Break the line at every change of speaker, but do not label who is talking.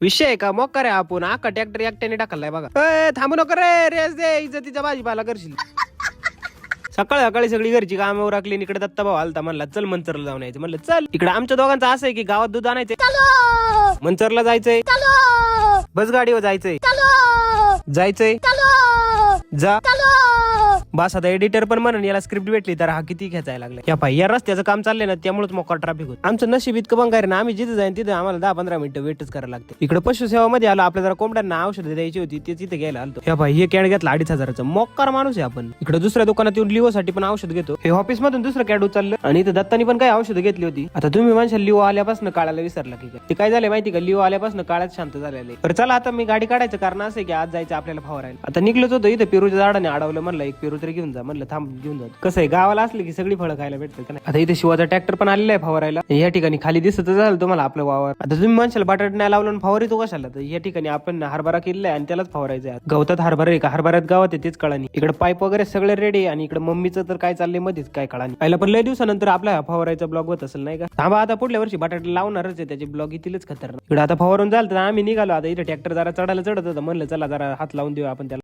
विषय आहे का मग करे आपण आका ट्रॅक्टर एकट्याने टाकलाय बघा. थांबू नको रे, रेस दे, इज्जतीचा भाजीपाला करशील. सकाळी सकाळी सगळी घरची कामं उरकली. इकडे दत्ता भाऊ आलता, म्हणला चल मंचरला जाऊन यायचं. म्हणलं चल. इकडे आमच्या दोघांचं असं आहे की गावात दूध आणायचंय, मंचरला जायचंय, बस गाडीवर जायचंय, जा. बस आता एडिटर पण म्हणून याला स्क्रिप्ट भेटली तर हा किती खेचायला लागला. या पाय या रस्त्याचं काम चाललंय ना, त्यामुळेच मोकार ट्रॅफिक होत. आमचं नशीब इतकं बंगार ना, आम्ही जिथे जाईन तिथे आम्हाला 10-15 मिनिटं वेटच करायला लागते. इकडे पशुसेवा मध्ये आलो, आपल्या जरा कोंबड्यांना औषधं द्यायची होती, ते तिथे घ्यायला आलतो. या पाय हे कॅड घेतला 2,500चं. मोकार माणूस आहे आपण. इकडे दुसऱ्या दुकानात येऊन लिओसाठी पण औषध घेतो. हे ऑफिस मधून दुसरं कॅड उचललं आणि इथं दत्तानी पण काही औषधं घेतली होती. आता तुम्ही माणसं लिओ आल्यापासून काळाला विसरला की ते काय झालंय माहिती का, लिओ आल्यापासून काळात शांत झालेलं. तर चला आता मी गाडी काढायचं कारण असं आहे की आज जायचं आपल्याला फवारायला. आता निघलोच होतो, इथं पेरूच्या झाडाने अडवलं. म्हणलं एक पेरू तरी घेऊन जा. म्हणलं थांब घेऊन जातो. कसं आहे गावाला असले की सगळी फळं खायला भेटतात का नाही. आता इथे शिवाचा ट्रॅक्टर पण आलेला आहे फवारायला. या ठिकाणी खाली दिसत झालं तुम्हाला आपलं वावर. आता तुम्ही माणसाला बटाटे नाही लावलं फवारी तो कशाला. तर या ठिकाणी आपण हरभरा केलेला आहे आणि त्यालाच फवारायचं आहे. गवतात हरभरा आहे का हरभऱ्यात गावात आहे तेच कळानी. इकडे पाईप वगैरे सगळे रेडी आणि इकडे मम्मीचं तर काय चाललंय मध्येच काय कळानी. पहिला पण लय दिवसानंतर आपला फवारायचा ब्लॉग होत असेल नाही का. थांबा आता पुढल्या वर्षी बटाटे लावणारच आहे, त्याचे ब्लॉग येतीलच खतरनाक. इकडे आता फवारून झालं तर आम्ही निघालो. आता इथे ट्रॅक्टर जरा चढायला चढत होता. म्हणलं चला जरा हात लावून देऊ आपण त्याला.